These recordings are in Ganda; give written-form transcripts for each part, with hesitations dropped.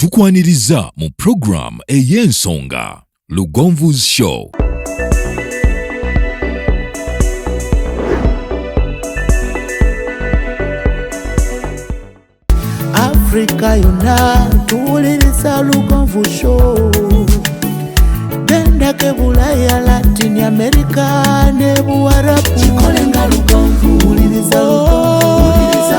Tukwaniriza mu program ey'ensonga Lugonvu's Show. Africa yonna tuwuliriza Lugonvu Show. Genda ke Bulaya, Latin America ne Buwarabu. Chikolenga Lugonvu, wuliriza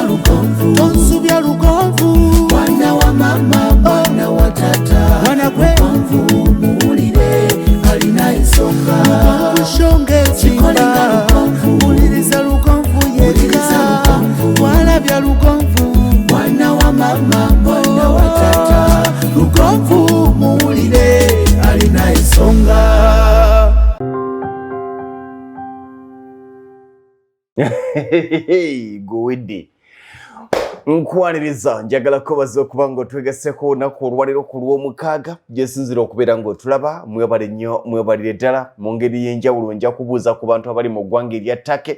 Lugonvu. Tonsubya Lugonvu, mwana wa mama, mwana wa tata. Mwana kwe Lugonvu, muwulire alina ensonga. Lugonvu shonge chikolenga Lugonvu, wuliriza Lugonvu yeka. Walabya Lugonvu, mwana wa mama, mwana wa tata. Lugonvu muwulire alina ensonga. Gowedde nkwaniriza njagala kubaza okuba ng'otwegeseko olunaku olwaliro ku lw'omukaaga gyesinzira okubeera ng'otulaba. Mwebale nnyo, mwebalire ddala. Mu ngeri y'enjawulo nja kubuuza ku bantu abali mu ggwanga erya Turkey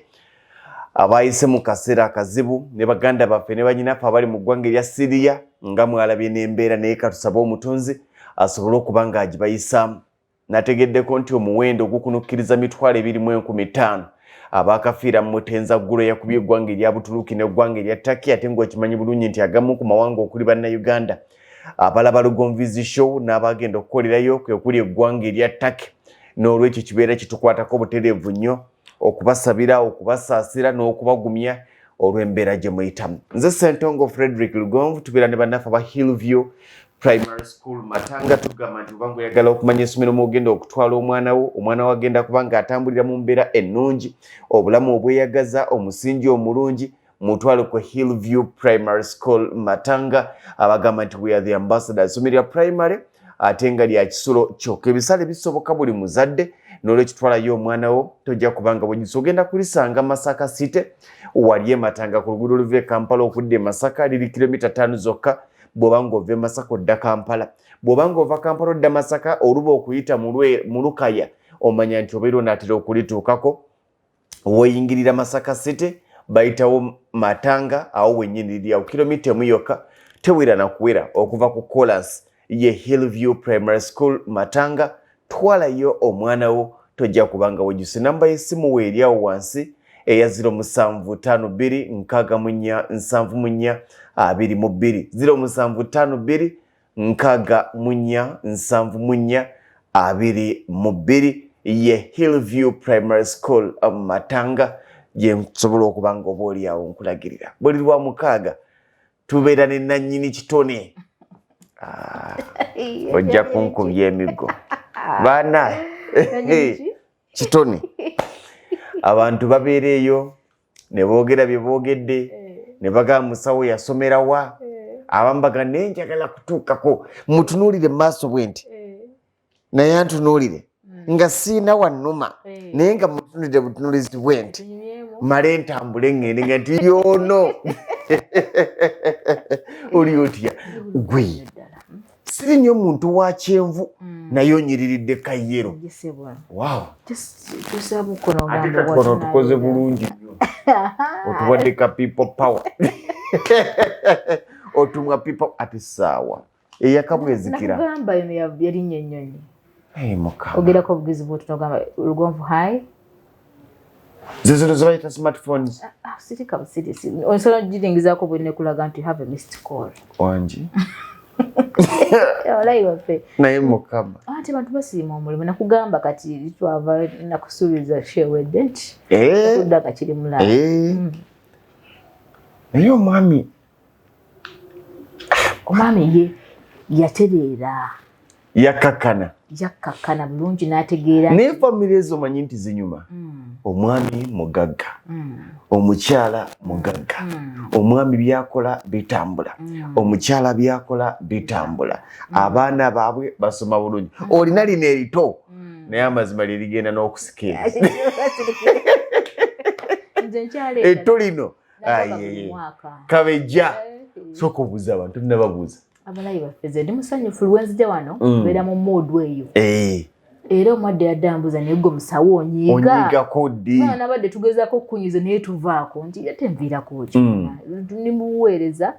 abayise mu kaseera akazibu ne baganda baffe ne banyinaffe abali mu ggwanga erya Syria nga mwalabye n'embeera, naye katusabe omutonzi asobole okuba ng'agibayisaamu. Nategeddeko nti omuwendo gukunukkiriza 2,25,000 abakafiira mu mutenza ggulo yakubye eggwanga erya Butuluki n'eggwanga erya Turkey, ate ng'okimanyi bulungi nti agamu ku mawanga okuli bannayuganda abalaba Lugonvu's Show n'abagenda okukolerayo kwe kuli eggwanga erya Turkey. N'olwekyo kibeera kitukwatako butereevu nnyo okubasabira, okubasaasira n'okubagumya olw'embeera gye muyitamu. Nze Ssentongo Frederick Lugonvu, tubeera ne bannaffe aba Hillview Primary School Matanga. Tugamba nti oba oyagala okumanya essomero mw'ogenda okutwala omwana wo agenda kuba ng'atambulira mu mbeera ennungi, obulamu obweyagaza, omusingi omulungi, mutwale ku Hillview Primary School Matanga. Abagamba nti we are the ambassadors. Essomero lya primary ate nga lya kisulo kyokka. Ebisale bisoboka buli muzadde, n'olwekyo twalayo omwana wo tojja kubanga bw'ogisa. Ogenda kulisanga Masaka City wali e Matanga ku luguudo oluva e Kampala okudda e Masaka, liri kilomita 5 zokka bw'oba ng'ova e Masaka odda Kampala. Bw'oba ng'ova Kampala odda Masaka, oluba okuyita mu Lukaya, omanya nti obeera onaatera okulituukako. Weeyingirira Masaka City bayitawo Matanga, awo wennyini liri awo kilomita 1 yokka, tewera na kuwera okuva ku kolansi ye Hillview Primary School Matanga. Twalayo omwana wo tojja kubanga wejuse. Namba y'essimu weeri awo wansi eya 0752 649 742 0752 649 ye Hillview Primary School Matanga gye nsobola okuba nga oba oli awo nkulagirira. Buli lwa mukaaga tubeera ne nannyini kitone. Ojja kunkubya emigo baana kitone. Abantu babeereeyo ne boogera bye boogedde, ne bagamba musawo yasomera wa. Abamu baga naye njagala kutuukako mutunuulire mu maaso bwe nti naye antunuulire nga siina wannuma, naye nga mutunuulire butunuulizi bwe nti male ntambule ngende nga nti yoono. Oli otya gwe siri nnyo muntu wa kyenvu naye onyiriridde kayero. Wow. Ate katukono tukoze bulungi nnyo. Otuwadde ka people power. Otumwa people ati saawa eyakabwezikira. Nakugamba yali nnyonnyonyi. Mukama. Ogerako obugizi bw'otu tugamba Lugonvu high. Zezo zobayita smartphones. Sitika busirisi. Osobola giringizaako bwe nekulaga nti have a missed call. Wangi. Olayi waffe. Naye mukama. Ate bantu basiima omulimu. Nakugamba kati twava nakusuubiza shewedde nti. Kudda kakiri mulala. Naye omwami ye yatereera. Yakkakkana bulungi n'ategeera. Naye famire ezo manyi nti zinyuma. Omwami mugagga, omukyala mugagga. Omwami byakola bitambula, omukyala byakola bitambula. Abaana baabwe basoma bulungi. Olina lino erito naye amazima lye ligenda n'okusikeera. Etto lino kabejja. Sooka obuuza abantu, nababuuza. Abalayi baffe ze ndi musanyufu lwenzija wano beera mu moodu eyo. Era omwadde yadambuza naye gwe musawo onyiigako ddi. Nabadde tugezaako okukunyiza naye tuvaako nti ate nviirako ki. Nimuweereza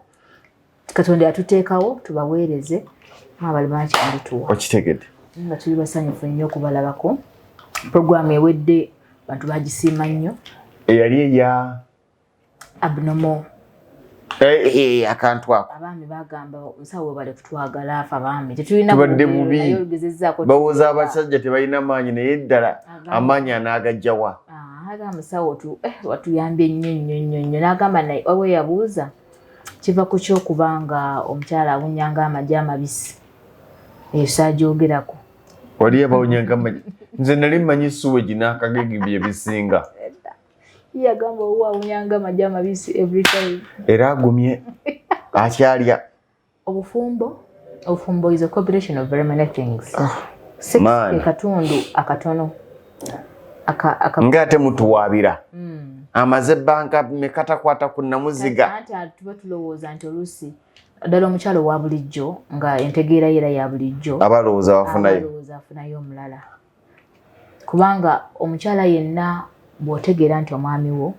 Katonda yatuteekawo tubaweereze abali bakituwa okitegedde nga tuli basanyufu nnyo okubalabako. Program ewedde bantu bagisiima nnyo. Eyali eya abnormal akantu ako abaami bagamba nsawo bale kutwagala afa abaami tetulina tubadde bubi bawooza abasajja tebalina maanyi naye ddala amaanyi anaagajjawa agamba nsawo watuyambye nnyo n'agamba naye wawe yabuuza kiva ku kyokubanga omukyala awunyanga amagye amabisi eyo saagyogerako wali abawunyanga amagye nze nali mmanyi suwegi n'akagege bye bisinga yagamba owa awunyanga amagye amabisi every time era agumye akyalya obufumbo is a combination of very many things katundu akatono ngate mutuwaabira amaze banka mekatakwata ku namuziga anti tuba tulowooza nti oluusi ddala omukyalo wa bulijjo nga entegeera era ya bulijjo abalowooza afunayo omulala kubanga omukyala yenna bw'otegeera nti omwami wo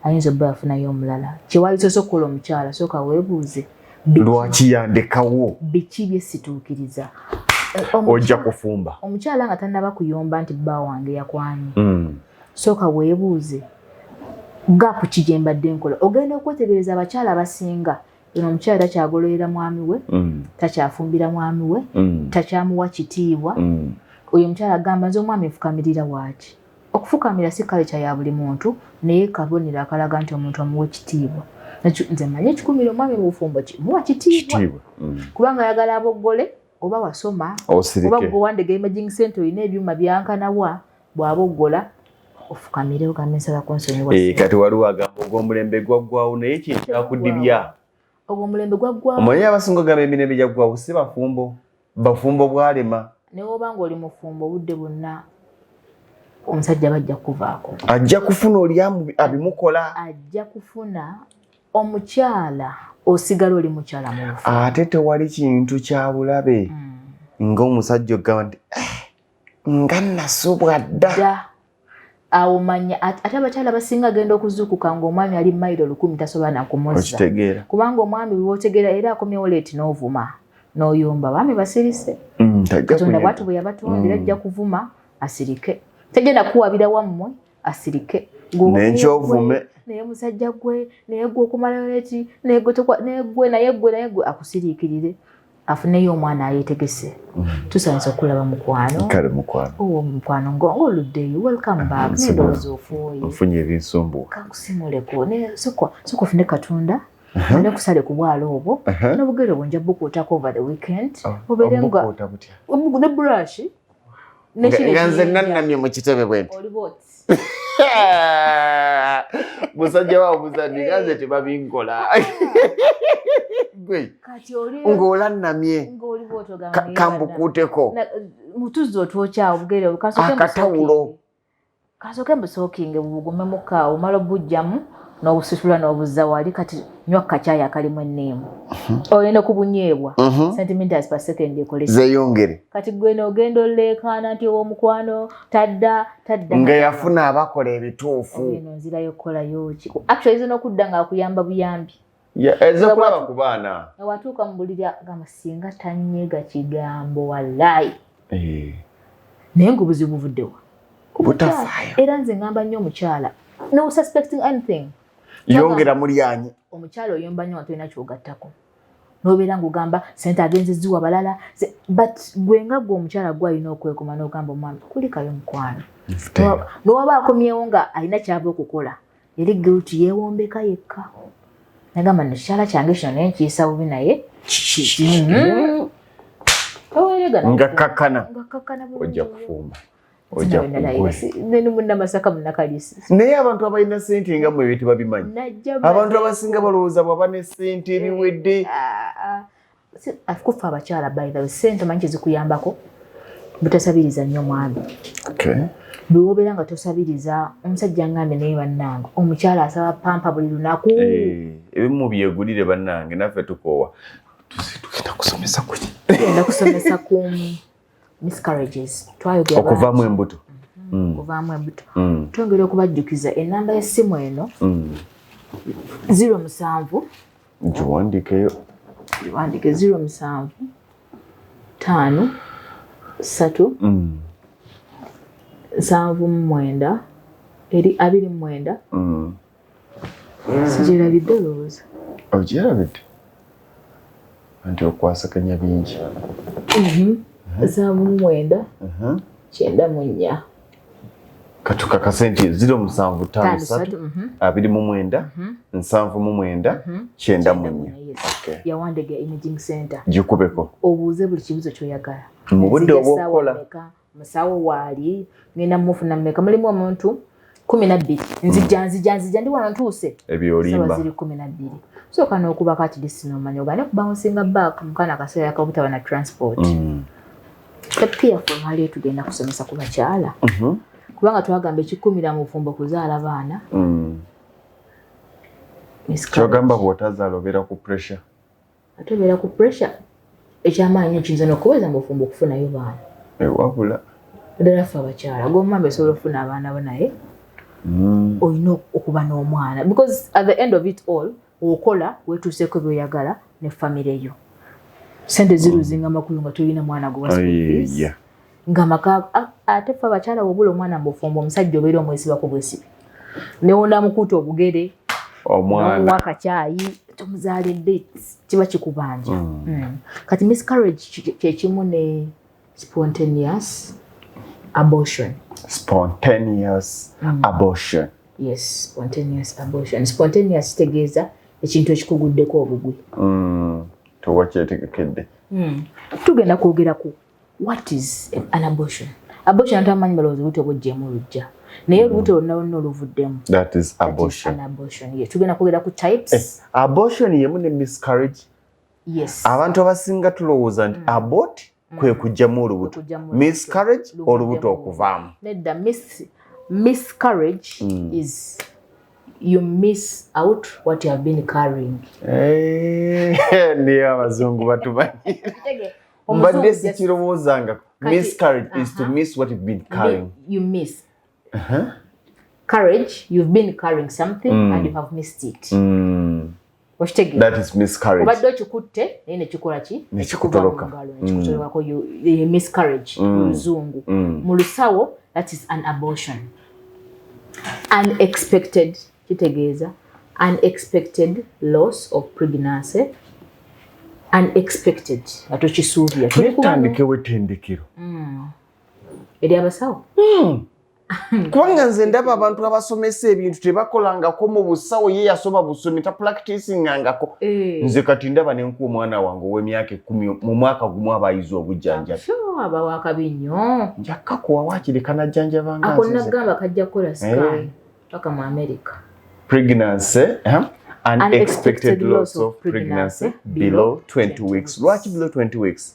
ayinza obba afunayo omulala kyewali sosokola omukyala sooka weebuuze lwaki yandekawo biki byesituukiriza ojja kufumba omukyala nga tannaba kuyomba nti bba wange yakwanye sooka weebuuze gaapu ki gye mbadde nkola ogenda okwetegereza abakyala abasinga ono omukyala takyagololera mwami we takyafumbira mwami we takyamuwa kitiibwa oyo omukyala agamba nze omwami nfukamirira waaki okufukamira si kalecha ya buli muntu naye kabonera akalaga nti omuntu amuwa ekitiibwa nze mmanyi ekikumira omwami mu bufumbo muwa kitiibwa kubanga ayagala aboggole oba wasoma oba gwe wandega imaging center olina ebyuma byankanawa bw'aboggola ofukamire ogambe nsala konsonyiwa kati waliwo agamba ogw'omulembe gwaggwawo naye kintu kyakudibya ogw'omulembe gwaggwawo omanyi abasinga ogamba emirembe gyaggwawo si bafumbo bwalema naye oba ng'oli mufumbo obudde bwonna omusajja bajja kuvaako ajja kufuna oli abimukola ajja kufuna omukyala osigala oli mukyala mufu ate tewali kintu kya bulabe ng'omusajja ogamba nti nga nasubwa dda awo manya ate abakyala basinga agenda okuzuukuka ng'omwami ali mayiro 100 tasobola nakumuzza kubanga omwami bw'otegeera era akomyewo leeti n'ovuma n'oyomba baami basirise katonda bwatu bwe yabatondera ajja kuvuma asirike tegenda kuwabira wammwe asirike n'ekyovume naye musajja gwe naye gwe okumalayo leeti naye gwe akusiriikirire afuneyo omwana ayeetegese tusanyusa okulaba mukwano mukwano ng'oluddeyo welcome back n'endowooza ofooye ofunye ebinsumbuwa kankusimuleko soka ofune katonda ne kusale ku bwalo obwo n'obugere obwo nja bukuutako over the weekend obeere nga ne brush nga nze nannamye mu kitebe bwenti musajja wawo muzadde nga nze tebabinkola gwe ng'olannamye kambukuuteko mutuzi otwokyawo obugere akatawulo kasooke mbusookinge bubugumemukaawo omala obujjamu n'obusitula n'obuzza wali kati nywa kacaayi akalimu enniimu oyenda kubunyeebwa centimeters per second ekolesa zeeyongere kati gwe n'ogenda oleekaana nti ow'omukwano tadda nga yafuna abakola ebituufu eno nzirayo okukolayo ki actually zina okudda ng'akuyamba buyambi eza kulaba ku baana ewatuuka mu buliri agamba singa tannyeega kigambo wallayi naye ng'obuzibu buvuddewa butafaayo era nze ngamba nnyo omukyala no suspecting anything yongera mulyanyi omukyala oyomba nnyo nga tolina kyogattako n'obeera ng'ogamba sente agenze ziwa balala but gwe nga gwe omukyala gwe alina okwekoma n'ogamba omwami kulikayo mukwano n'oba akomyewo nga alina kyava okukola eri guilty yeewombeka yekka nagamba nekikyala kyange kino naye nkiyisa bubi naye nga kakkana ojja kufumba naye abantu abalina sente nga mwe tebabimanyi abantu abasinga balowooza bwaba ne sente ebiwedde kufa abakyala baithawe sente omanyi kyezikuyambako butasabiriza nnyo mwami bwe wobeera nga tosabiriza omusajja ngambe naye bannange omukyala asaba pampa buli lunaku ebimu byegulire bannange naffe tukoowa tugenda kusomesa ku miscarriages twayogera okuvaamu embuto okuvaamu embuto twongera okubajjukiza ennamba y'essimu eno 07 ngiwandikeyo wandike 07 5 3 7 eri 29 sijirabidde olowooza ogirabidde anti okwasakanya bingi 7 9 katuka kasenti 0753 29 7 9 yawandega imaging center gikubeko obuuze buli kibuzo kyoyagala mu budde obw'okukola musawo waali ngenda mufuna mmeka mulimu omuntu 12 nzija ndi wano ntuuse ebyolimba ziri 12 so kana okuba kati disinomanyo gane kubouncing back mukana akaseera akabutaba na transport pia for hali tugenda kusomesa ku bakyala kubanga twagamba ekikumira mu bufumbo kuzaala baana kyogamba bw'otazaala obeera ku pressure ate obeera ku pressure ekyamaanyi kiyinza n'okuweza mu bufumbo okufunayo baana wabula ddala ffe abakyala gomumamba esobola okufuna abaana bo naye olina okuba n'omwana because at the end of it all okola wetuuseeko byoyagala ne famire yo sente ziruzinga amakulu nga tulina mwana gwe nga maka ate ffe abakyala wobula omwana mbufumbo omusajja obeera omwesibako bwesibi newona mukuuta obugere omwana akacyayi tomuzaalidde kiba kikubanja kati miscarriage kyekimu ne spontaneous abortion. Yes, spontaneous abortion. Spontaneous tegeeza ekintu ekikuguddeko obugwi. Towakyetegekedde. Tugenda kwogera ku what is an abortion. Abortion ntamanyi balowooza olubuto obujjemu olujja. Naye olubuto lwonna lwonna oluvuddemu. That is abortion. An abortion. Yes. Tugenda kwogera ku types. Abortion yemu ne miscarriage. Yes. Abantu abasinga tulowooza nti abort kwe kujjamu olubuto. Miscarriage olubuto okuvaamu. Nedda miscarriage is you miss out what you have been carrying. Ndiyo abazungu batubanyira. Mbadde sikirowoozanga. Miscarriage is to miss what you've been carrying. You miss. Courage, you've been carrying something and you have missed it. That is miscarriage. Obadde okikutte naye nekikola ki? Nekikutoloka. Nekikutolokako miscarriage mu luzungu. Mu lusawo that is an abortion. Unexpected kitegeeza unexpected loss of pregnancy. Unexpected atokisuubira. Netandikewo ettendekero. Eri abasawo? Kubanga nze ndaba abantu abasomesa ebintu tebakolangako mu busawo ye yasoma busomi ta practicingangako. Nze kati ndaba nenku omwana wange ow'emyaka 10 mu mwaka gumu abayizi obujjanjabi. Abawa akabi nnyo. Njakka kuwa waakiri kanajjanjabanga. Ako nagamba kajja kukola scan paka mu America. Pregnancy, unexpected loss of pregnancy below 20 weeks. Lwaki below 20 weeks?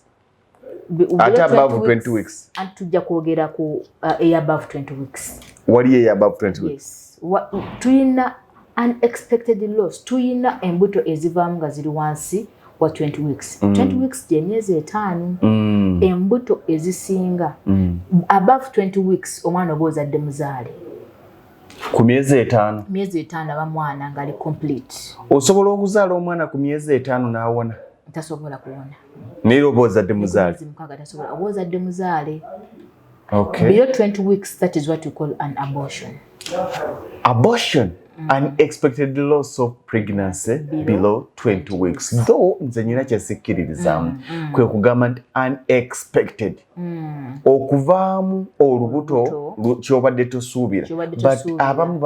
At above 20 weeks. And tujja kwogera ku above 20 weeks. Wali above 20 weeks? Yes. Tuyina unexpected loss. Tuyina embuto ezivaamu nga ziri wansi wa 20 weeks. 20 weeks gye myezi 5. Embuto ezisinga. Above 20 weeks omwana oba ozadde muzaale. Ku myezi 5? Myezi 5 aba mwana ngali complete. Osobola okuzaala omwana ku myezi 5 n'awona? Tasobola kuwona. Naye oba ozadde muzaale? Oba ozadde muzaale. Okay. Below 20 weeks, that is what we call an abortion. Abortion? Unexpected loss of pregnancy below 20 weeks. Though nze nyina kyesikkiririzaamu kwe kugamba nti unexpected. Okuvaamu olubuto kyobadde tosuubira. But abamu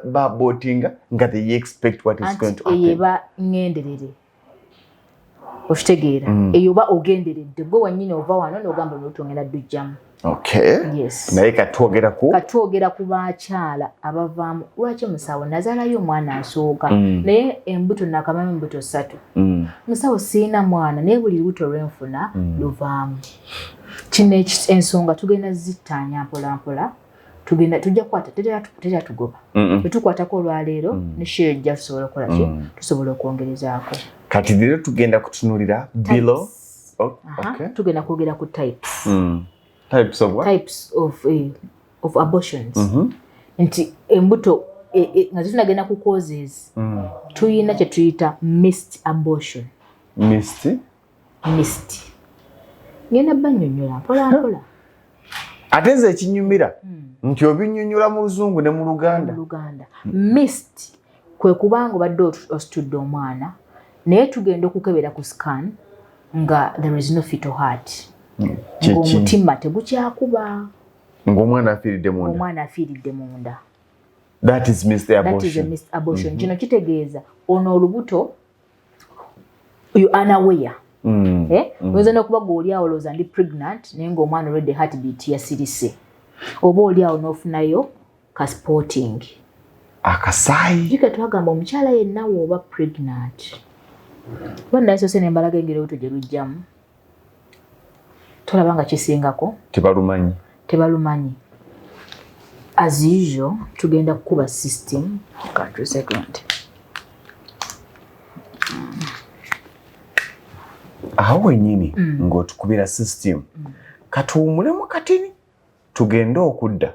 babootinga nga they expect what is going to happen. Eba ngenderere. Okitegeera. Eyo oba ogenderedde gwe wannyini ova wano n'ogamba n'otongera ddujjamu. Okay. Yes. Naye katwogera ku bakyala abavaamu lwaki musawo nazaalayo omwana asooka naye embuto nakamamu embuto 3. Musawo siina mwana naye buli lubuto lwenfuna luvaamu. Kino ensonga tugenda zittaanya mpolampola. Tujja kukwata tetera tugoba. Tetukwatako olwaleero ne share ejja tusobola okukola ki? Tusobola okwongerezaako. Kati leero tugenda kutunulira below. Okay. Tugenda kwogera ku types. Types of what? Types of abortions. Nti embuto nga tunagenda ku causes. Tuyina kye tuyita missed abortion. Mist. Ngenda bannyonnyola mpola. Ate nze ekinyumira nti obinnyonnyola mu Luzungu ne mu Luganda. Mist kwe kubanga obadde ositudde omwana naye tugenda okukebera ku scan nga there is no fetal heart. Ng'omutima tegukyakuba. Ng'omwana afiiridde munda. That is missed abortion. Kino kitegeeza ono olubuto you unaware. Oyinza n'okuba gwe oli awo olowooza ndi pregnant naye ng'omwana already heartbeat yasirise. Oba oli awo n'ofunayo ka sporting. Akasaayi. Jika twagamba omukyala yenna w'oba pregnant. Kuba nayisoose ne mbalaga engeri olubuto gye lujjamu. Tolaba nga kisingako. Tebalumanyi. As usual, tugenda kukuba system. Country second. Aho wenyini ng'otukubira system. Katuwumulemu katini. Tugenda okudda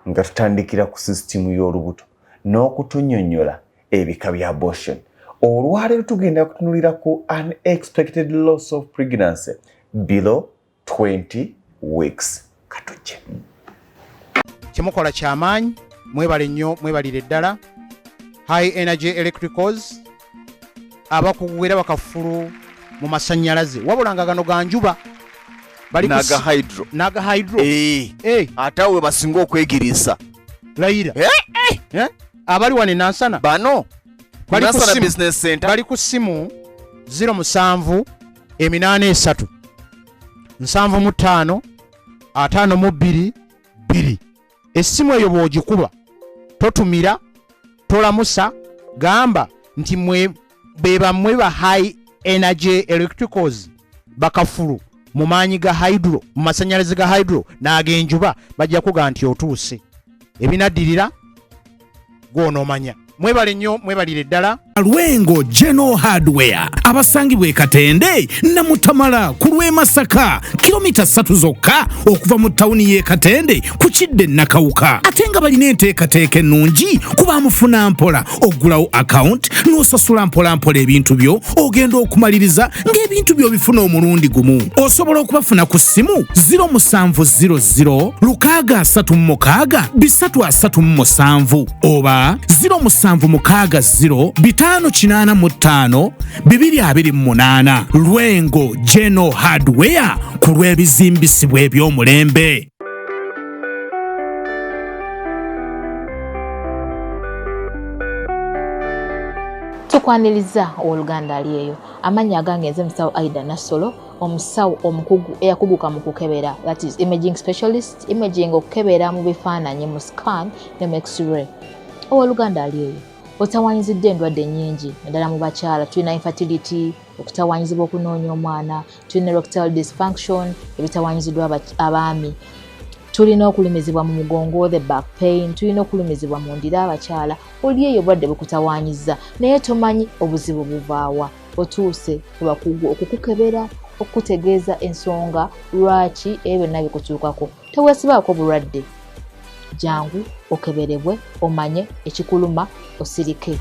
nga tutandikira ku system y'olubuto n'okutunnyonnyola ebika bya abortion. Olwaleero tugenda kutunulira ku unexpected loss of pregnancy below 20 weeks. Katujje. Kyemukola kyamaanyi, mwebale nnyo, mwebalire ddala. High energy electricals abakuwera bakafulu mu masannyalaze wabula nga gano ga njuba naga hydro ate awe basinga okwegiriisa layira abali wane nansana bano Nansana Business Center bali ku simu 07 83 75 52 2. Essimu eyo bw'ogikuba totumira tolamusa gamba nti bebamwe ba high energy electricals bakafulu mu maanyi ga hydro mu masannyalaze ga hydro n'ag'enjuba bajja kuga nti otuuse ebinaddirira gw'onoomanya. Mwebale nnyo, mwebalire ddala. Lwengo General Hardware abasangibwa e Katende Namutamala ku lw'e Masaka kilomita 3 zokka okuva mu tawuni y'e Katende ku Kidde Nakawuka. Ate nga balina enteekateeka ennungi kuba mufuna mpola oggulawo account n'osasula mpola ebintu byo ogenda okumaliriza ng'ebintu byo bifuna omulundi gumu. Osobola okubafuna ku ssimu 0700 636 337 oba 0760 585 228. Lwengo General Hardware ku lw'ebizimbisibwa eby'omulembe. Tukwaniriza oluganda aliyeyo amanya agange nze musawo Aida Nassolo omusawo omukugu eyakuguka mu kukebera, that is imaging specialist, imaging okukebera mu bifaananyi mu scan ne mu x-ray. Oluganda aliyeyo otawanyizidde endwadde nnyingi naddala mu bakyala. Tulina infertility, okutawanyizibwa okunoonya omwana, tulina erectile dysfunction, ebitawanyiziddwa abaami, tulina okulumizibwa mu mugongo, the back pain, tulina okulumizibwa mu ndira abakyala. Oli eyo obulwadde bukutawanyiza naye tomanyi obuzibu buvaawa. Otuuse kubakugu okukukebera, okutegeeza ensonga lwaki ebyo byonna bikutuukako. Teweesibaako bulwadde, jangu okeberebwe omanye ekikuluma osirike.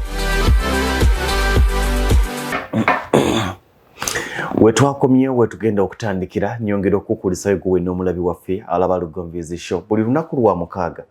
Wetwakomyewo wetugenda okutandikira nyongera okukulisayo gwe n'omulabi waffe alaba Lugonvizi Show. Buli lunaku lwa mukaaga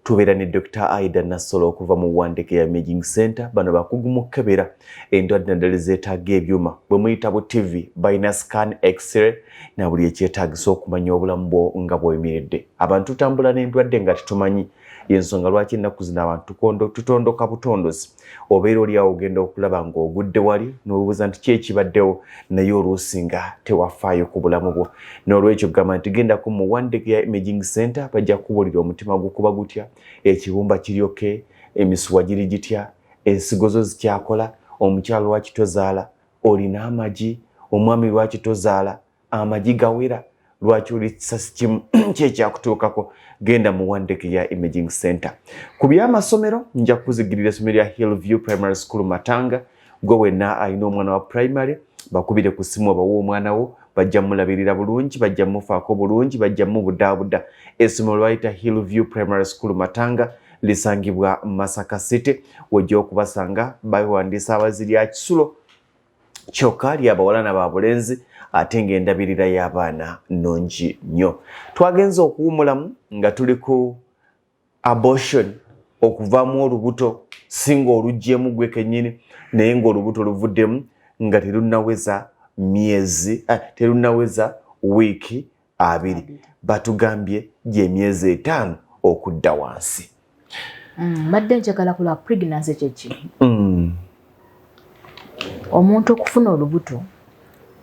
tubeera ne Dr. Aida Nassolo okuva mu Wandeke ya Imaging Center. Bano bakugu mu kukebera endwadde naddala zeetaaga ebyuma bwe muyita bu TV, balina scan, x-ray na buli ekyetaagisa okumanya obulamu bwo nga bw'oyimiridde. Abantu tutambula n'endwadde nga tetumanyi, y'ensonga lwaki ennaku zino abantu tutondoka butondozi. Obeera oli awo ogenda okulaba ng'ogudde wali n'obuuza nti ki ekibaddewo naye oluusi nga tewafaayo ku bulamu bwo. N'olwekyo gamba nti gendako mu Wandeke ya Imaging Center bajja kubuulira omutima gukuba gutya, ekibumba kiryoke, emisuwa giri gitya, ensigo zo zikyakola, omukyala lwaki tozaala, olina amagi, omwami lwaki tozaala, amagi gawera, lwaki oli kisasi kimu kyekyakutuukako. Genda mu Wandeke ya Imaging Center. Ku by'amasomero nja kuzigirira essomero lya Hillview Primary School Matanga. Gwe wenna alina omwana wa primary bakubire ku ssimu obawa omwana wo, bajja mulabirira bulungi, bajja mufaako bulungi, bajja mubudaabuda. Essomero lwayita Hillview Primary School Matanga lisangibwa Masaka City. Wojja okubasanga bawandiisa abazirya Kisulo kyokka ali abawala n'ababulenzi ate ng'endabirira y'abaana nnungi nnyo. Twagenza okuwumulamu nga tuli ku abortion, okuvaamu olubuto singa oluggyemu gwe kennyini naye ng'olubuto luvuddemu nga terunnaweza myezi terunnaweza wiiki 2 batugambye gy'emyezi 5 okudda wansi. Mbadde njagala kulaba pregnancy kyeki. Omuntu okufuna olubuto,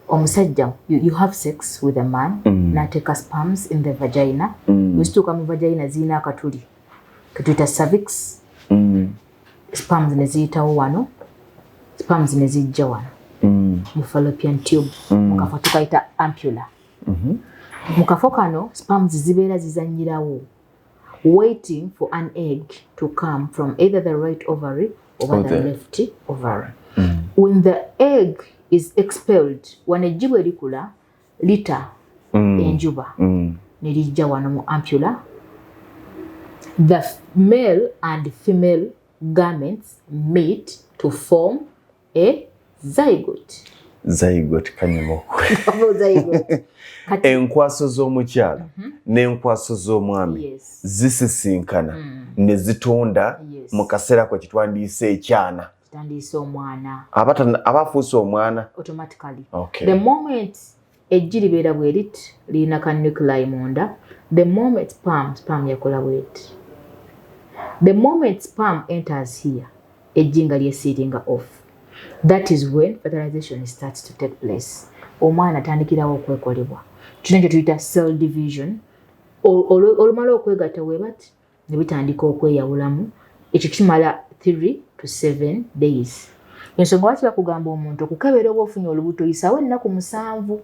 omusajja, you have sex with a man, n'ateeka sperms in the vagina. Bwe zituuka mu vagina zirina akatuli ketuyita cervix. Sperms ne ziyitawo wano, sperms ne zijja wano mu fallopian tube, mu kafo tukayita ampulla. Mu kafo kano sperms zibeera zizanyirawo, waiting for an egg to come from either the right ovary or the left ovary. When the egg is expelled, wano eggi bwe likula lita enjuba ne lijja wano mu ampulla, the male and female gametes meet to form a zygote. Zygote kanyamokwe. Enkwaso z'omukyala n'enkwaso z'omwami zisisinkana ne zitonda mu kaseera kwe kitwandiise ekyana. Abafuuse omwana automatically. Okay. The moment eggi libeera bwe liti lirina ka nuclei munda, the moment sperm yakola bweti. The moment sperm enters here, eggi nga lyesiiringa off. That is when fertilization starts to take place. Omwana atandikirawo okwekolebwa. Kino kye tuyita cell division. Olumala okwegatta bwe bati ne bitandika okweyawulamu. Ekyo kimala 3 to 7 days. Ensonga lwaki bakugamba omuntu okukebera oba ofunye olubuto yisawo ennaku 7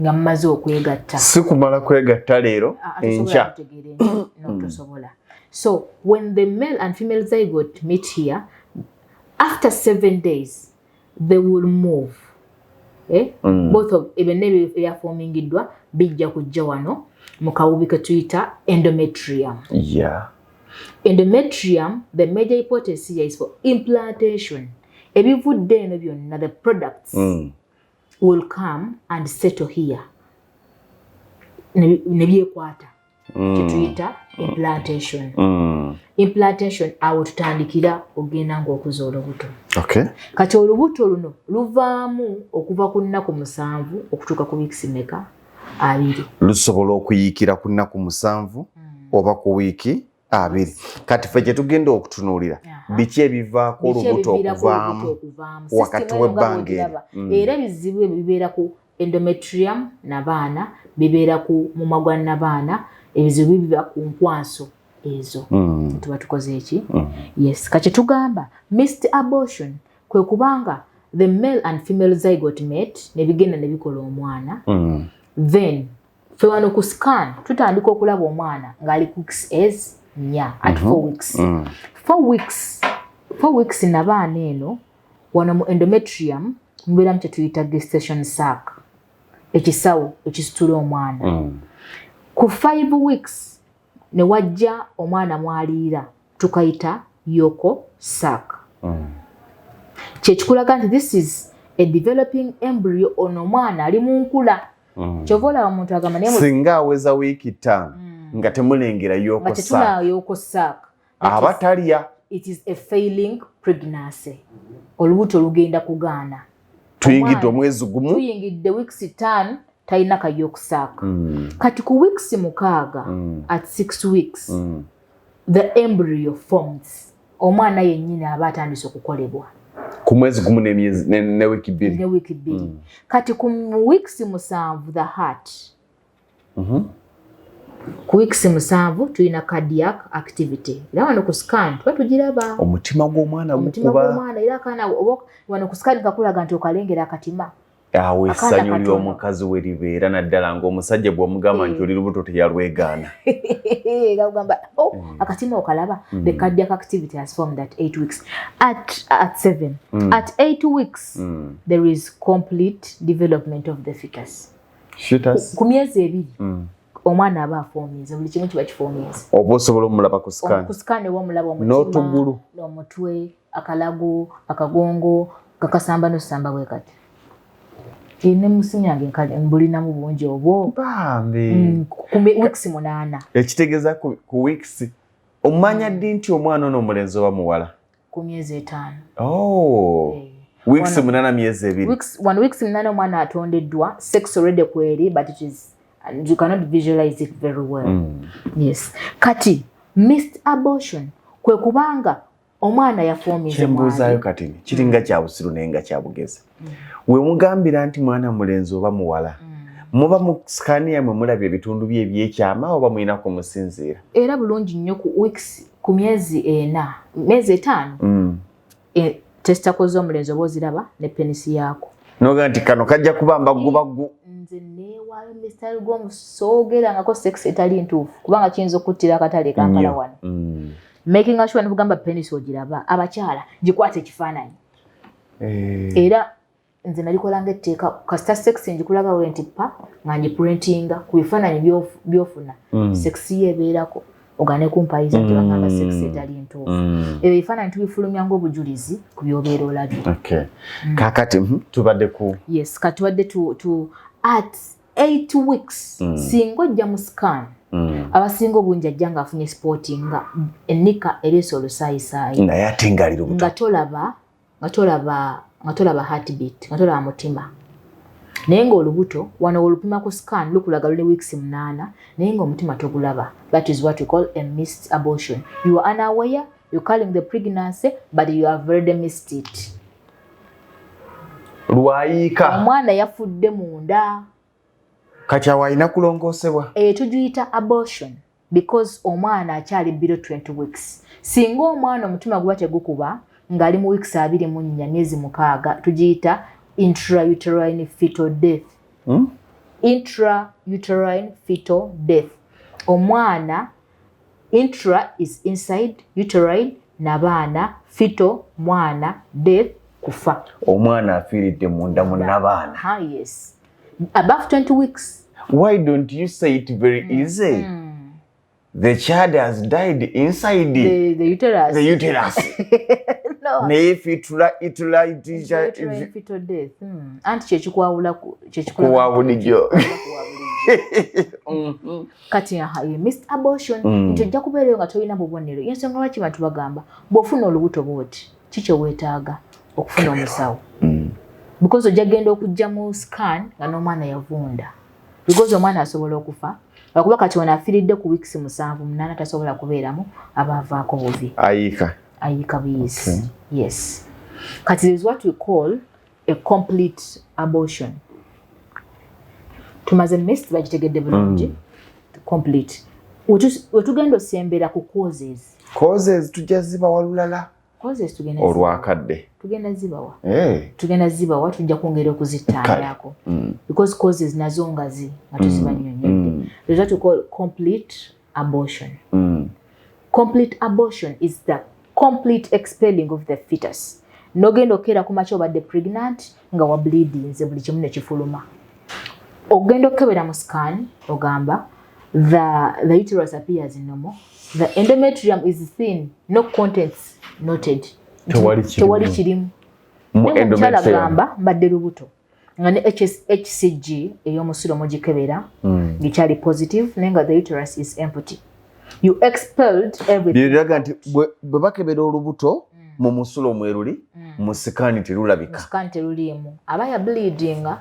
nga mmaze okwegatta. Si kumala kwegatta leero enkya. Tosobola. So when the male and female zygote meet here, after 7 days, they will move. Both of ebene ebyaformingiddwa bijja kujja wano mu kawubi ke tuyita endometrium. Yeah. Endometrium, the major hypothesis here is for implantation. Ebivudde eno byonna, the products will come and settle here. Ne byekwata. Kituyita implantation. Implantation awo tutandikira ogenda ng'okuza olubuto. Okay. Kati olubuto luno luvaamu okuva ku nnaku 7 okutuuka ku wiiki mmeka? 2. Lusobola okuyiikira ku nnaku 7 oba ku wiiki 2. Kati ffe kye tugenda okutunuulira biki ebivaako olubuto okuvaamu wakati w'ebbanga era ebizibu ebyo bibeera ku endometrium n'abaana, bibeera ku mumwa gwa n'abaana, ebizibu biba ku nkwaso ezo. Tuba tukoze eki? Yes. Kati tugamba missed abortion kwe kubanga the male and female zygote met ne bigenda ne bikola omwana. Then fe wano ku scan tutandika okulaba omwana ng'ali ku weeks at 4 weeks. 4 weeks n'abaana eno wano mu endometrium mubeeramu kye tuyita gestation sac, ekisawo ekisitula omwana. Ku 5 weeks ne wajja omwana mwaliira tukayita yoko sac. Kyekikulaga nti this is a developing embryo, ono omwana ali mu nkula. Kyova olaba omuntu agamba singa aweza wiiki 5 nga temulengera yoko sac aba talya. It is a failing pregnancy. Olubuto lugenda kugaana. Tuyingidde omwezi gumu, tuyingidde weeks 5 talina ka yoko sac. Kati ku weeks 6 at 6 weeks the embryo forms. Omwana yennyini aba atandise okukolebwa ku mwezi gumu ne wiiki 2. Kati ku weeks 7 the heart. Ku weeks 7 tulina cardiac activity. Era wano ku scan tuba tugiraba omutima gw'omwana gukuba. Era akaana wano ku scan kakulaga nti okalengera akatima. Awo essanyu ly'omukazi we libeera naddala ng'omusajja bw'omugamba nti oli lubuto teyalwegaana. Gamba akatima okalaba. The cardiac activity has formed at 8 weeks. At 7. At 8 weeks there is complete development of the fetus. Ku myezi 2 omwana aba aforminze, buli kimu kiba kiforminze. Oba osobola omulaba ku scan. Ku scan omulaba omutima, n'otugulu, n'omutwe, akalago, akagongo, kakasamba n'osamba bwe kati ine musinyange nkali mbulinamu bungi obwo bambi ku weeks 8 ekitegeeza ku weeks omanya ddi nti omwana ono omulenzi oba muwala ku myezi 5 weeks 8 myezi 2 weeks 8 omwana atondeddwa sex already kweri but it is you cannot visualize it very well yes kati missed abortion kwe kubanga omwana yafomize kyembuuzaayo kati kiringa kya busiru naye nga kya bugezi we mugambira nti mwana mulenzi oba muwala muba mu sikaani yammwe mulabye ebitundu bye ebyekyama oba mulina kumusinziira era bulungi nnyo ku weeks ku myezi 4 myezi 5 tesitakoze omulenzi oba oziraba ne penisi yaako noga nti kano kajja kubamba gubagu nze neewaayo misitali gw'omusoogerangako sex etali ntuufu kubanga kiyinza okuttira akatale kankala wano making sure nokugamba penisi ogiraba abakyala gikwata ekifaananyi era nze nalikolanga etteeka kasita sex njikulaga we nti pa nga njiprintinga ku bifaananyi byofuna sex yeebeerako ogane kumpayiza nti bagamba sex etali ntuufu ebyo bifaananyi tubifulumya ng'obujulizi ku byobeera olabye kakati tubadde ku yes kati tubadde at 8 weeks singa ojja mu scan abasinga obungi ajja ng'afunye sporting nga ennika ereesa olusaayisaayi naye ate ng'ali lubuto nga tolaba heartbeat nga tolaba mutima naye ng'olubuto wano olupima ku scan lukulaga luli weeks 8 naye ng'omutima togulaba that is what we call a missed abortion you are unaware you're calling the pregnancy but you have already missed it lwayiika omwana yafudde munda kati awo alina kulongoosebwa tugiyita abortion because omwana akyali below 20 weeks singa omwana omutima guba tegukuba ng'ali mu weeks 24 myezi 6 tugiyita intrauterine fetal death intrauterine fetal death omwana intra is inside uterine nabaana fetal mwana death kufa omwana afiiridde munda munnabaana yes above 20 weeks why don't you say it very easy the child has died inside the uterus the uterus no naye fetal death anti kyekikwawula bulijjo kati missed abortion nti ojja kubeerayo nga tolina bubonero yensonga lwaki bantu bagamba bw'ofuna olubuto bwoti kikyo weetaaga okufuna omusawo because ojja genda okujja mu scan nga n'omwana yavunda because omwana asobola okufa lwakuba kati wano afiiridde ku weeks 7-8 tasobola kubeeramu aba avaako buvi ayiika buyisi yes kati there is what we call a complete abortion tumaze missed bagitegedde bulungi complete wetugenda osembera ku causes tujja zibawa lulala causes tugenda olwakadde tugenda zibawa tujja kwongera okuzittaanyako because causes nazo nga tuzibanyonyedde there's what we call complete abortion complete abortion is the complete expelling of the fetus nogenda okera kumakya obadde pregnant nga wa bleedinze buli kimu nekifuluma ogenda okebera mu scan ogamba the uterus appears normal the endometrium is thin no contents noted tewali kirimu omukyala gamba mbadde lubuto nga ne HCG ey'omusulo mugikebera ngikyali positive naye nga the uterus is empty you expelled everything byeraga nti bwe bakebera olubuto mu musulo omweruli mu sikaani teruliimu aba ya bleedinga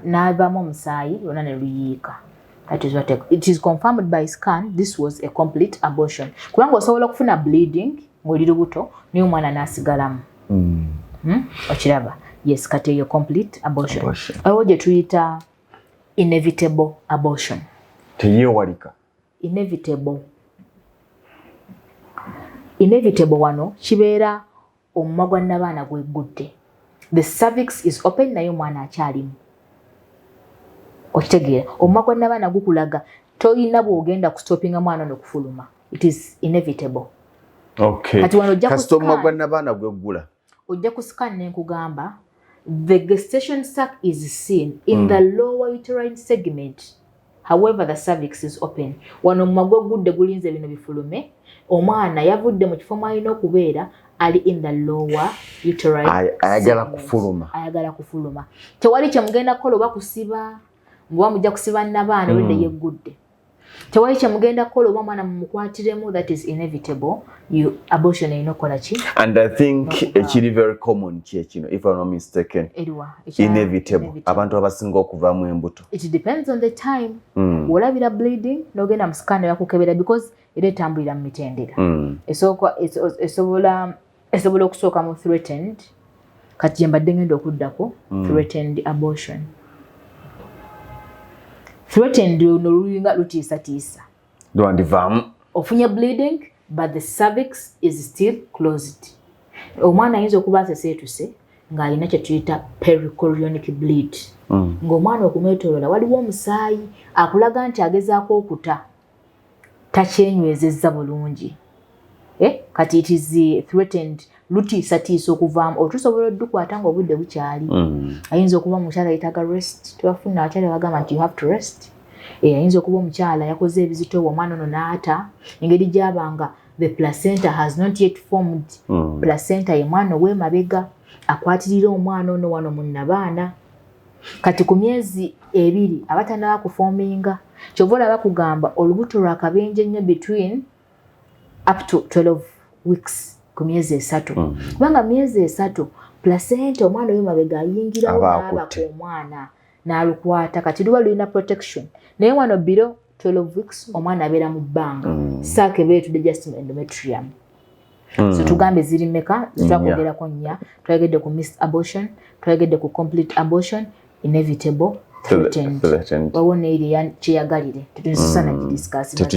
n'avaamu omusaayi lwonna ne luyiika. That is what it is confirmed by scan. This was a complete abortion. Kubanga osobola okufuna bleeding ng'oli lubuto naye omwana n'asigalamu. Okiraba? Yes, kati eyo complete abortion. Awo gye tuyita inevitable abortion. Teyeewalika. Inevitable wano kibeera omumwa gwa nnabaana gwegudde. The cervix is open naye omwana akyalimu. Okitegeera omumwa gwa nnabaana gukulaga toyina bw'ogenda kustopinga mwana n'okufuluma. It is inevitable. Okay. Kati wano ojja kasita omumwa gwa nnabaana gweggula. Ojja kuscan ne nkugamba the gestation sac is seen in the lower uterine segment. However, the cervix is open. Wano omumwa gweggudde gulinze bino bifulume. Omwana yavudde mu kifo mwalina okubeera ali in the lower uterine ayagala kufuluma tewali kyemugenda kukola oba kusiba mbuwa mujja kusiba nabaana olidde yeggudde tewali kyemugenda kukola oba mwana mumukwatiremu that is inevitable abortion erina okukola ki and I think ekiri very common kino if I'm not mistaken inevitable abantu abasinga okuvaamu embuto it depends on the time olabira bleeding nogenda mu scan yakukebera because era etambulira mu mitendera esobola okusooka mu threatened kati gyembadde ngenda okuddako threatened abortion threatened nolulinga lutiisatiisa lwandivaamu ofunye bleeding but the cervix is still closed omwana ayinza okuba aseseetuse ng'alina kye tuyita perichorionic bleed ng'omwana okumwetoolola waliwo omusaayi akulaga nti agezaako okuta takyenywezezza bulungi kati it is threatened lutiisatiisa okuvaamu otusobola oddukwata ng'obudde bukyali ayinza okuba omukyala yetaaga rest tebafuna abakyala bagamba nti you have to rest ayinza okuba omukyala yakoze ebizito omwana ono n'ata engeri gy'abanga the placenta has not yet formed placenta ye mwana ow'emabega akwatirira omwana ono wano mu nnabaana kati ku myezi 2 abatannaba kufominga kyova olaba kugamba olubuto lwakabenje nnyo between up to 12 weeks ku myezi 3 kubanga myezi 3 placenta omwana ow'emabega ayingirawo n'aba ku omwana n'alukwata kati luba lulina protection naye wano below 12 weeks omwana abeera mu bbanga saakebe etudde just endometrium so tugambe ziri mmeka twakogerako nnya twayogedde ku missed abortion twayogedde ku complete abortion inevitable threatened waliwo neeri kyeyagalire tetunsana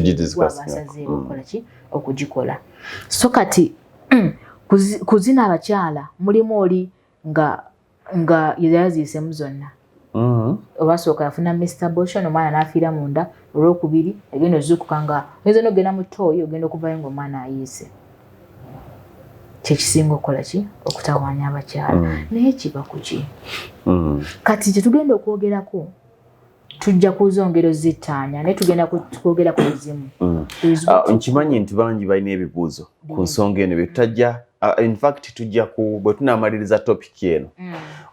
gidiscussbasazeewo okukola ki okugikola so kati kuzina abakyala mulimu oli nga yaziisemu zonna obasooka yafuna missed abortion omwana n'afiira munda olwokubiri egenda ozuukuka nga oyinza n'ogenda mu ttooyi ogenda okuvayo ng'omwana ayiise kyekisinga okukola ki okutawaanya abakyala naye kiba ku ki kati kyetugenda okwogerako tujja kuza ngero zittaanya naye tugenda kwogera ku buzimu nkimanyi nti bangi balina ebibuuzo ku nsonga eno byetutajja in fact tujja bwe tunaamaliriza topic eno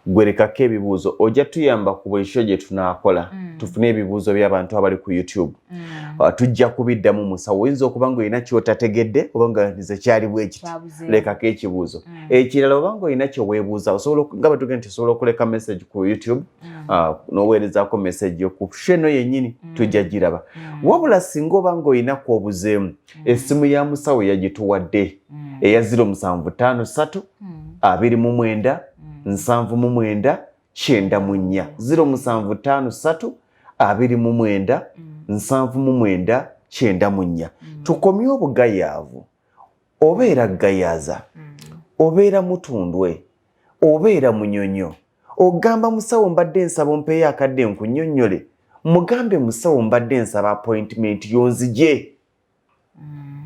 gwerekako ebibuuzo ojja tuyamba ku buli kyo gye tunaakola tufune ebibuuzo by'abantu abali ku YouTube tujja kubiddamu musawo oyinza okuba nga olina kyotategedde oba nga nze kyali bwekiti lekako ekibuuzo ekirala oba nga olina kyeweebuuza nga bwe tugenda tusobola okuleka message ku YouTube n'oweerezaako message ku sheno yennyini tujja giraba wabula singa oba nga olinaku obuzeemu essimu ya musawo yagituwadde eya 0753 29 799 94 0753 29 799 94 tukomye obugayaavu obeera gayaza obeera mutundwe obeera munyonyo ogamba musawo mbadde nsaba ompeeyo akadde nkunnyonnyole mugambe musawo mbadde nsaba appointment yonzije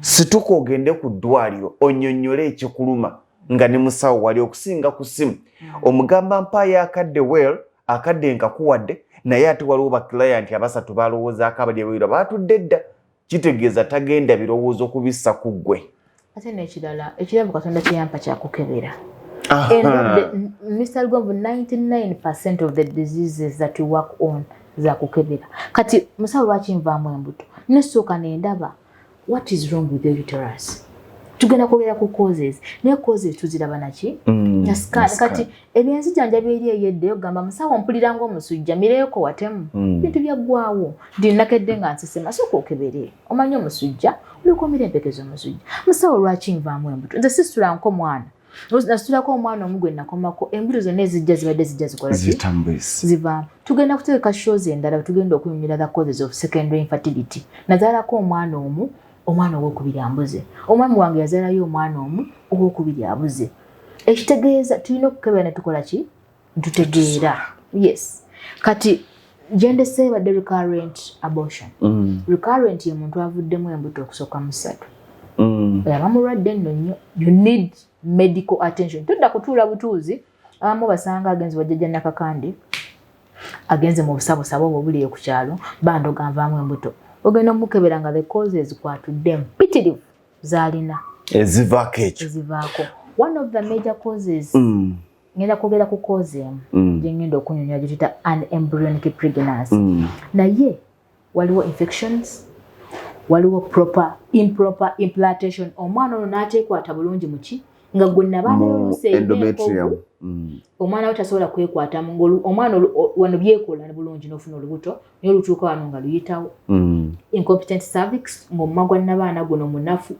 situka ogende ku ddwaliro onnyonnyole ekikuluma nga ne musawo wali okusinga ku simu omugamba mpaayo akadde akadde nkakuwadde naye ate waliwo baklayant abasatu balowoozaako abalyewiro baatudde dda kitegeeza tagenda birowoozo kubissa ku ggwe ate n'ekirala ekirabu katonda kiyampa kyakukebera Mr. Lugonvu 99% of the diseases that we work on zakukebera kati musawo lwaki nvaamu embuto nesooka nendaba what is wrong with the uterus tugenda kwogera ku causes naye causes tuziraba naki kati ebyenzijanjabi eri eyeddeyo gamba musawo mpulira ng'omusujja mireeko watemu bintu byaggwawo ndi nakedde nga nsesema sooka okebere omanye omusujja olikomira empekezo omusujja musawo lwaki nvaamu embuto nze sisitulanko mwana nasitulako omwana omu gwe nakomako embuto zonna ezijja zibadde zijja zikola zivaamu tugenda kuteeka shows endala tugenda okunyumira the causes of secondary infertility nazaalako omwana omu omwana owokubiri ambuze omwami wange yazaalayo omwana omu owokubiri abuze ekitegeeza tulina okukebera ne tukola ki ntutegeera yes kati gyendese ebadde recurrent abortion recurrent ye muntu avuddemu embuto okusooka mu 3 yaba mulwadde nno nnyo you need medical attention todda kutuula butuuzi abamu basanga agenze wajjajja nakakandi agenze mu busabosabo obwo buliyo ku kyalo bandoga nvaamu embuto ogenda omukebera nga the causes kwatudde mpitirivu zaalina ezivaako ekyo ezivaako one of the major causes ngenda kwogera ku cause gye ngenda okunyonyola gye tuyita embryonic pregnancy naye waliwo infections waliwo improper implantation omwana ono n'ateekwata bulungi muki nga gwe nabaana endometrium omwana we tasobola kwekwata omwana wano byekola bulungi n'ofuna olubuto naye olutuuka wano nga luyitawo incompetent cervix ng'omuma gwa nabaana guno munafu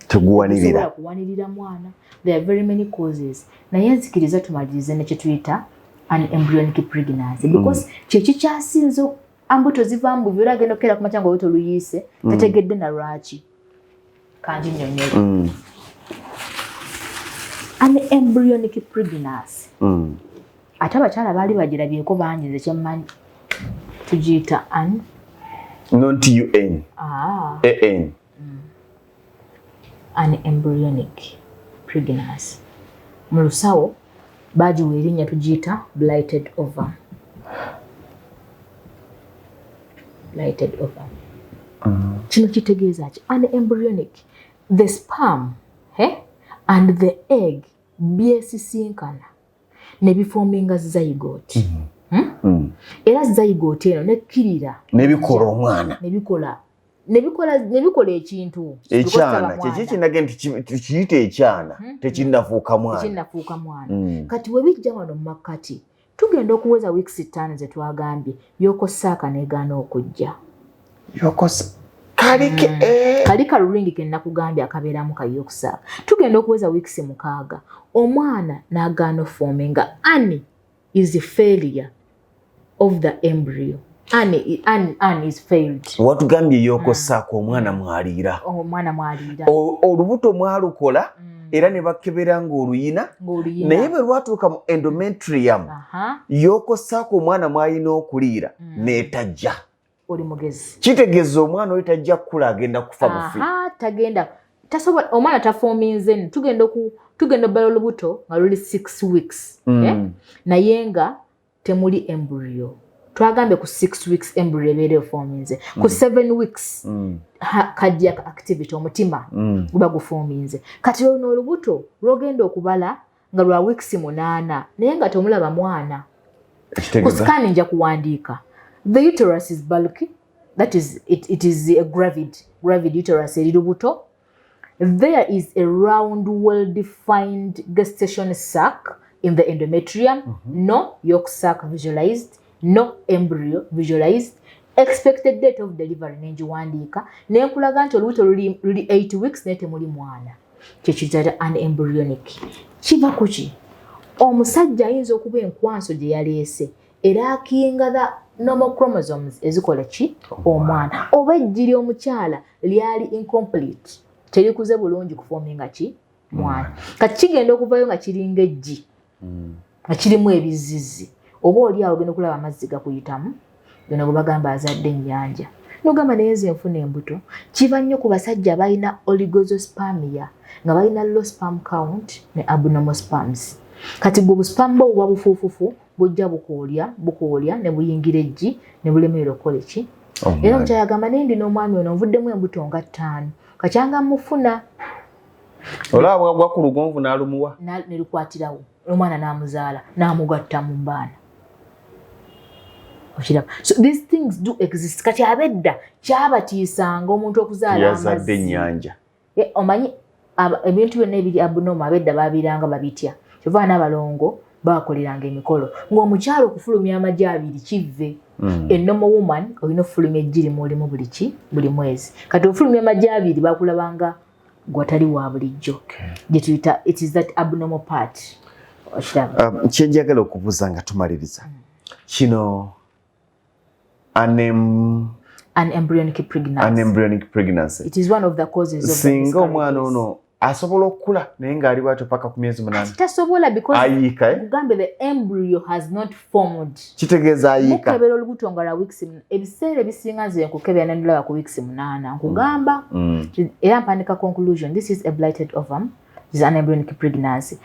teguwanirira kuwanirira mwana. There are very many causes naye nzikiriza tumalirize ne kye tuyita embryonic pregnancy because kyeki kyasinze ambuto zivaamu bubi era agenda okukera ku makya ng'olubuto luyiise tategedde na lwaki kanji nnyonyola embryonic pregnancy ate abakyala baali bagirabyeko bangi nze kyemmanyi tugiyita not un an embryonic pregnancy mu lusawo bagiwa erinnya tugiyita blighted ovum. Kino kitegeeza ki embryonic the sperm and the egg byesisinkana ne biforminga zygote era zygote eno nekkirira nebikola omwana nebikola ekintu ekyana kyeki kinage nti tukiyita ekyana tekinnafuuka mwana kati we bijja wano mu makkati tugenda okuweza weeks 5 ze twagambye yokosaaka negaana okujja kali kalulingi ke nakugambye akabeeramu kayokusaaka tugenda okuweza weeks 6 omwana n'agaana forminga is a failure of the embryo. Anne is failed. Watugambye yokosaako omwana mwaliira olubuto mwalukola era ne bakebera ng'oluyina naye bwe lwatuuka mu endometrium yokosaako omwana mwalina okuliira n'etajja oli mugezi kitegeeza omwana oyo tajja kukula agenda kufa bufi tagenda tasobola omwana tafominze tugenda obbala olubuto nga luli 6 weeks naye nga temuli embryo twagambye ku 6 weeks embryo ebeere efominze ku 7 weeks cardiac activity omutima guba gufominze kati ono olubuto lwogenda okubala nga lwa weeks 8 naye nga tomulaba mwana ku scan nja kuwandiika the uterus is bulky that is it is a gravid uterus eri lubuto there is a round well defined gestation sac in the endometrium no yolk sac visualized no embryo visualized expected date of delivery nenjiwandiika nenkulaga nti olubuto luli 8 weeks naye temuli mwana kyekiyitibwa embryonic kiva kuki omusajja ayinza okuba enkwanso gye yaleese era akinga the normal chromosomes ezikola ki omwana oba ejjiri omukyala lyali incomplete terikuze bulungi kufominga ki mwana kati kigenda okuvayo nga kiringa ejji nga kirimu ebizizi oba oli awo genda okulaba amazzi gakuyitamu gena gwe bagamba azadde ennyanja nogamba naye nze nfuna embuto kiva nnyo ku basajja balina oligospermia nga balina low sperm count ne abnormal sperms kati gwe obusperm bwo buba bufuufufu bujja bukoolya ne buyingira ejji ne bulemerera okukola ki era omukyala agamba naye ndina omwami ono nvuddemu embuto nga 5 kakyanga mufuna olaba bwa ku lugonvu n'alumuwa ne lukwatirawo omwana n'amuzaala n'amugatta mu mbaana. So these things do exist. Kati abedda kyabatiisanga omuntu okuzaala yazadde ennyanja omanyi ebintu byonna ebiri abnormal abedda babiranga babitya kyova n'abalongo bakoleranga emikolo ng'omukyalo okufulumya amagi 2 kivve a normal woman olina okufulumya ejjiri mulimu buli mwezi kati ofulumya amagi 2 bakulabanga gwatali wa bulijjo gye tuyita it is that abnormal part. Kyenjagala okubuuza nga tumaliriza kino an embryonic pregnancy. It is one of the causes of singa omwana ono asobola okukula naye ng'ali bwatyo paka ku myezi 8 tasobola because kugambe the embryo has not formed kitegeeza ayiika mukebera olubuto nga lwa weeks ebiseera ebisinga nze nkukebera nendulaba ku weeks 8 nkugamba era mpandika conclusion this is a blighted ovum is an embryonic pregnancy.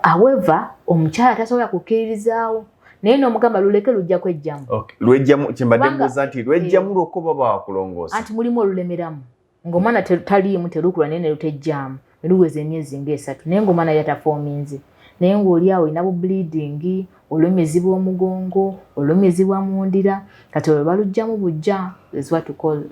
However omukyala tasobola kukkiririzaawo naye n'omugamba luleke lujja kwejjamu lwejjamu kyembadde mbuuza nti lwejjamu lwokko baba wakulongoosa anti mulimu olulemeramu ng'omwana taliimu terukula naye ne lutejjamu luweze emyezi ng'esatu naye ng'omwana yatafominze naye ng'oli awo olina bu bleeding olumizibwa omugongo olumizibwa mu ndira kati olwo balugjamu bujja is what we call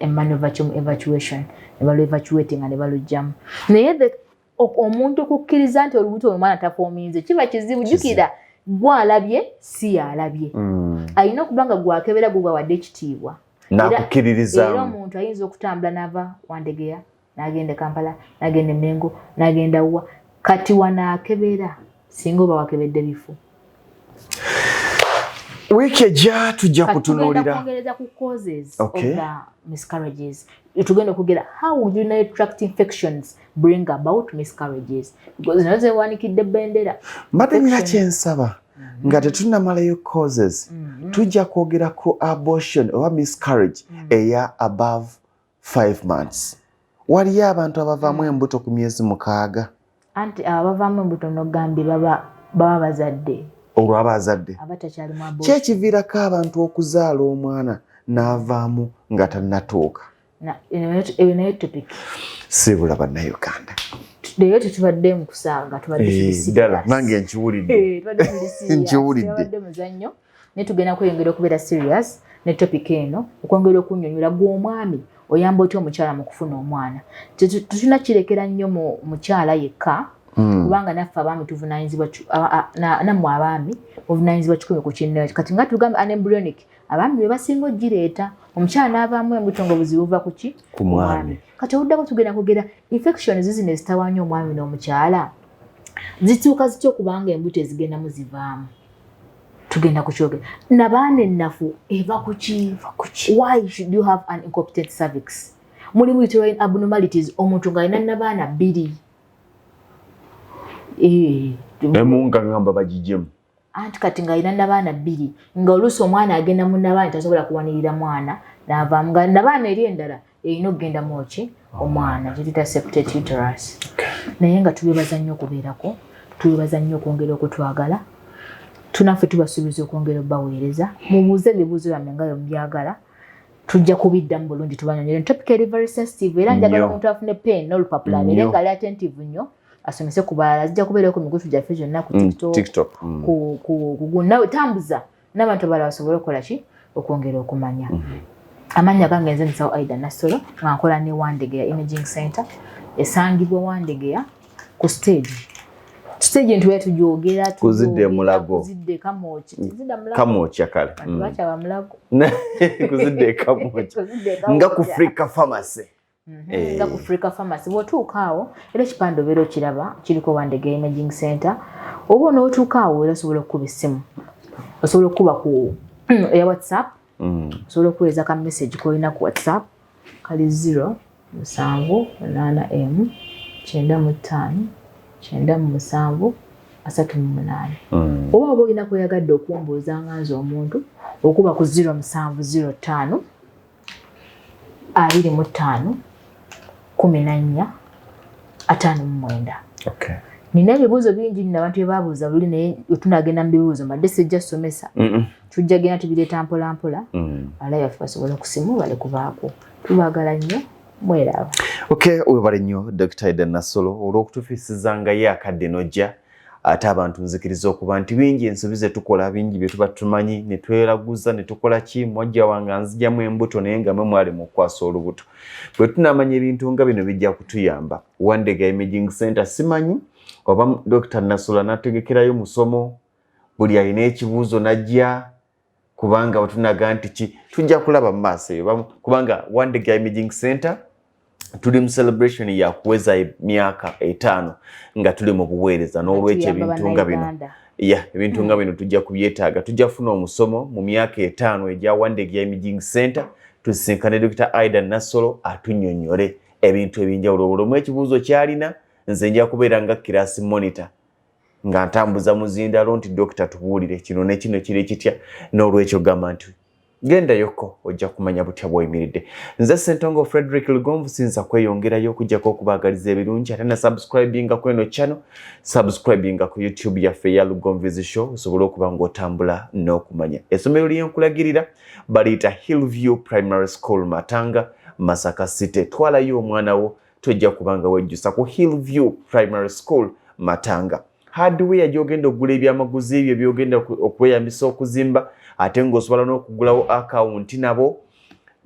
a manual evacuation ne balu evacuating ne balugjamu naye omuntu okukkiriza nti olubuto omwana tafominze kiba kizibu jjukira gwalabye si yalabye alina okuba nga gwakebera gwe gwawadde ekitiibwa era omuntu ayinza okutambula n'ava Wandegeya n'agenda Kampala n'agenda Mengo n'agenda wa kati wanaakebera singa oba wakebedde bifo wiki ejja tujja kutunuulira kwongereza ku causes of the miscarriages tugenda okugera how urinary tract infections bring about miscarriages because nazo wanikidde bendera mbadde nina kyensaba nga tetunnamalayo causes tujja kwogera ku abortion oba miscarriage eya above 5 months waliyo abantu abavaamu embuto ku myezi 6 anti abavaamu embuto nogambye baba bazadde olwo abazadde abatakyalimu abortion kyekiviirako abantu okuzaala omwana n'avaamu nga tannatuuka nayo topic sibula bannayuganda leero tetubadde mu kusanga ddala nange nkiwulidde tubadde muzannyo naye tugenda kweyongera okubeera serious ne topic eno okwongera okunnyonnyola gw'omwami oyamba otya omukyala mu kufuna omwana tetulina kirekera nnyo mu mukyala yekka kubanga naffe abaami tuvunanyizibwa nammwe abaami muvunanyizibwa kikumi ku kinene kati nga tugamba anembryonic abaami be basinga ogireeta omukyala n'avaamu embuto nga obuzibu buva kuki ku mwami kati obuddako tugenda kwogera infection zino ezitawaanya omwami n'omukyala zituuka zitya okubanga embuto ezigendamu zivaamu tugenda kukyogera nabaana ennafu eva kuki why should you have an incompetent cervix mulimu uterine abnormalities omuntu ng'alina nabaana 2 emunga ngamba bagijemu anti kati ng'alina nabaana 2 nga oluusi omwana agenda mu nabaana tasobola kuwanirira mwana n'avaamu nga nabaana eri endala erina okugendamu ki omwana kyetuyita septate uterus naye nga tubebaza nnyo okubeerako tubebaza nnyo okwongera okutwagala tunaffe tubasuubiza okwongera obbaweereza mubuuze ebibuuzo byammwe nga mubyagala tujja kubiddamu bulungi tubanyonyere topic eri very sensitive era njagala omuntu afune pen n'olupapula abeere nga ali attentive nnyo asomese ku balala zijja kubeerayo ku migutu gyaffe gyonna ku TikTok nawe tambuza n'abantu abalala basobole okukola ki okwongera okumanya amannya gange nze nsawo Aida Nassolo nga nkola ne Wandegeya Imaging Center esangibwa Wandegeya ku stage ntuwe tujogera kuzidde mulago kuzidde kamochi akale bacha mulago kuzidde kamochi nga ku Africa Pharmacy nga ku Africa Pharmacy bwotuuka awo era ekipande obeera okiraba kiriko Wandegeya Imaging Center oba n'otuuka awo era osobola okukuba essimu osobola okukuba ku ya WhatsApp osobola okuweeza ka message kolina ku WhatsApp kali 078M 95 97 38 oba oba olina kweyagadde okumbuuza nga nze omuntu okuba ku 0705 25 14 59. Nina ebibuuzo bingi nina abantu ebabuuza buli naye tunagenda mu bibuuzo mbadde sijja somesa tujja genda tubireeta mpola mpola ala yaffe basobola okusimu bale kubaako tubagala nnyo mweraba webale nnyo Dr. Aida Nassolo olw'okutufiisizangayo akadde nojja ate abantu nzikiriza okuba nti bingi ensobi ze tukola bingi bye tuba tumanyi ne tweraguza ne tukola ki mwajja wange nzijamu embuto naye nga mwali mu kukwasa olubuto bwe tunamanya ebintu nga bino bijja kutuyamba Wandegeya Imaging Center simanyi oba Dr. Nassolo nategekerayo musomo buli alina ekibuuzo najja kubanga batunaga nti ki tujja kulaba mu maaso eyo kubanga Wandegeya Imaging Center tuli mu celebration ya kuweza emyaka 5 nga tuli mu buweereza n'olwekyo ebintu nga bino ebintu nga bino tujja kubyetaaga tujja kufuna omusomo mu myaka 5 egya Wandegeya Imaging Center tusisinkane Dr. Aida Nassolo atunnyonnyole ebintu ebinjawulo buli ekibuuzo kyalina nze nja kubeera nga kirasi monitor nga ntambuza muzindalo nti dokita tubuulire kino ne kino kiri kitya n'olwekyo gamba nti genda yoko ojja kumanya butya bw'oyimiridde nze Ssentongo Frederick Lugonvu sinza kweyongerayo okujjako okubaagaliza ebirungi ate na subscribinga ku eno channel subscribinga ku YouTube yaffe ya Lugonvu's Show osobole okuba ng'otambula n'okumanya essomero ly'enkulagirira baliyita Hillview Primary School Matanga Masaka City twalayo omwana wo tojja kubanga wejjusa ku Hillview Primary School Matanga. Hardware gy'ogenda okugula ebyamaguzi ebyo by'ogenda okweyambisa okuzimba, ate ng'osobola n'okugulawo akawunti nabo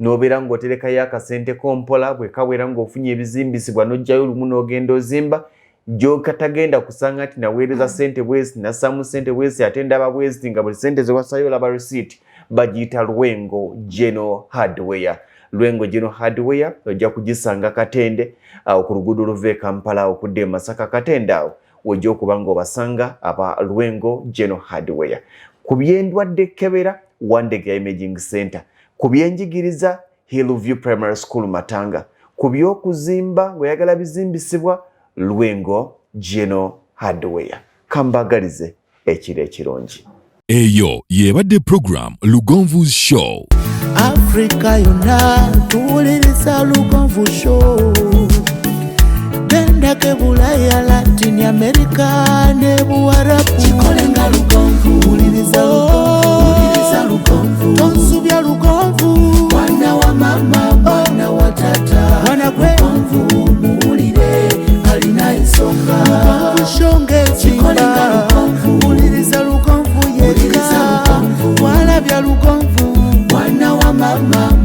n'obeera ng'oterekayo akasente kompola bwe kawera ng'ofunye ebizimbisibwa n'ojjayo lumu n'ogenda ozimba. Gy'okatagenda kusanga nti naweereza sente bwezi nassaamu sente bwezi ate ndaba bwezi nga buli sente ze wasaayo olaba receipt, bagiyita Lwengo General Hardware. Lwengo General Hardware ojja kugisanga Katende ku luguudo oluva e Kampala okudda e Masaka. Katende awo wojja okuba ng'obasanga aba Lwengo General Hardware. Ku by'endwadde Kebera, Wandege Imaging Center. Ku by'enjigiriza, Hillview Primary School Matanga. Ku by'okuzimba ng'oyagala bizimbisibwa, Lwengo General Hardware. Kambagalize ekiro ekirungi. Eyo yebadde program Lugonvu's Show. Africa yonna tuwuliriza Lugonvu Show. Genda ke Bulaya, Latin America ne Buwarabu. Kikolenga Lugonvu. Wuliriza Lugonvu. Tonsubya Lugonvu. Mwana wa mama, mwana wa tata. Mwana gwe Lugonvu muwulire alina ensonga. Lugonvu shongezinga. Wuliriza Lugonvu yeka. Walabya Lugonvu. Mwana wa mama.